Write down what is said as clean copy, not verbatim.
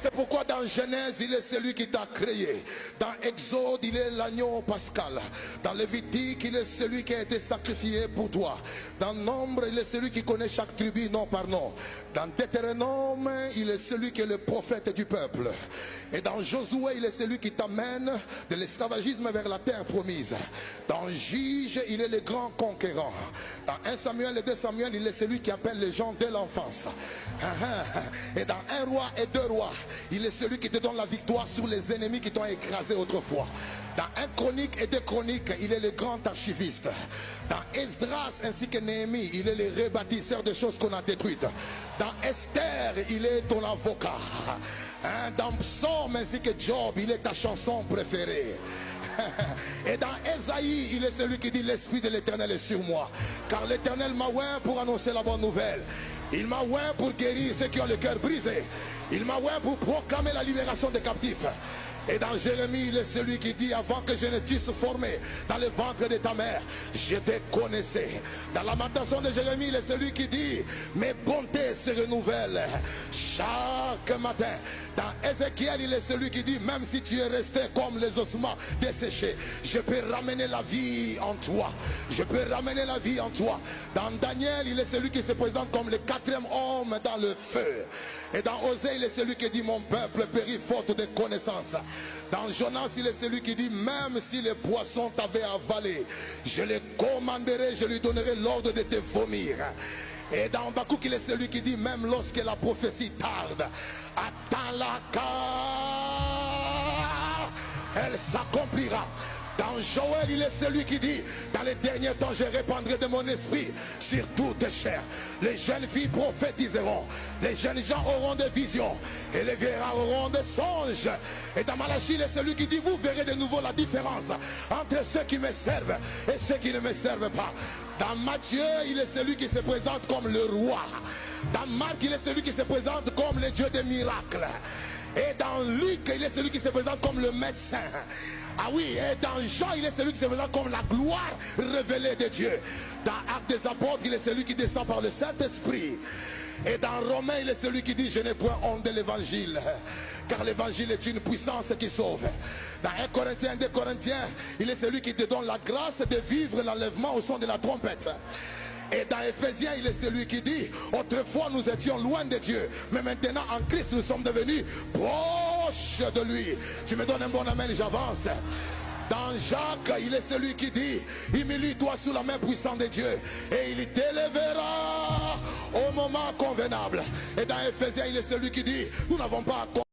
C'est pourquoi dans Genèse, il est celui qui t'a créé. Dans Exode, il est l'agneau pascal. Dans Lévitique, il est celui qui a été sacrifié pour toi. Dans Nombre, il est celui qui connaît chaque tribu nom par nom. Dans Deutéronome, il est celui qui est le prophète du peuple. Et dans Josué, il est celui qui t'amène de l'esclavagisme vers la terre promise. Dans Juge, il est le grand conquérant. Dans 1 Samuel et 2 Samuel, il est celui qui appelle les gens dès l'enfance. Et dans 1 roi et 2 rois, il est celui qui te donne la victoire sur les ennemis qui t'ont écrasé autrefois. Dans 1 Chronique et 2 Chroniques, il est le grand archiviste. Dans Esdras ainsi que Néhémie, il est le rebâtisseur des choses qu'on a détruites. Dans Esther, il est ton avocat. Dans Psaume ainsi que Job, il est ta chanson préférée. Et dans Ésaïe, il est celui qui dit l'Esprit de l'Éternel est sur moi. Car l'Éternel m'a oint pour annoncer la bonne nouvelle. Il m'a oint pour guérir ceux qui ont le cœur brisé. Il m'a oint pour proclamer la libération des captifs. Et dans Jérémie, il est celui qui dit avant que je ne t'eusse formé dans le ventre de ta mère, je te connaissais. Dans la Lamentation de Jérémie, il est celui qui dit mes bontés se renouvellent chaque matin. Dans Ézéchiel, il est celui qui dit même si tu es resté comme les ossements desséchés, je peux ramener la vie en toi. Je peux ramener la vie en toi. Dans Daniel, il est celui qui se présente comme le 4e homme dans le feu. Et dans Osée, il est celui qui dit mon peuple périt faute de connaissance. Dans Jonas, il est celui qui dit même si les poissons t'avaient avalé, je les commanderai, je lui donnerai l'ordre de te vomir. Et dans Habakkuk, il est celui qui dit même lorsque la prophétie tarde, attends-la car elle s'accomplira. Dans Joël, il est celui qui dit dans les derniers temps, je répandrai de mon esprit sur toute chair. Les jeunes filles prophétiseront, les jeunes gens auront des visions et les vieillards auront des songes. Et dans Malachie, il est celui qui dit vous verrez de nouveau la différence entre ceux qui me servent et ceux qui ne me servent pas. Dans Matthieu, il est celui qui se présente comme le roi. Dans Marc, il est celui qui se présente comme le Dieu des miracles. Et dans Luc, il est celui qui se présente comme le médecin. Ah oui, et dans Jean, il est celui qui se présente comme la gloire révélée de Dieu. Dans Actes des Apôtres, il est celui qui descend par le Saint-Esprit. Et dans Romains, il est celui qui dit je n'ai point honte de l'évangile, car l'évangile est une puissance qui sauve. Dans 1 Corinthiens, 2 Corinthiens, il est celui qui te donne la grâce de vivre l'enlèvement au son de la trompette. Et dans Éphésiens, il est celui qui dit autrefois nous étions loin de Dieu, mais maintenant en Christ nous sommes devenus proches de lui. Tu me donnes un bon amen, j'avance. Dans Jacques, il est celui qui dit humilie-toi sous la main puissante de Dieu et il t'élèvera au moment convenable. Et dans Éphésiens, il est celui qui dit nous n'avons pas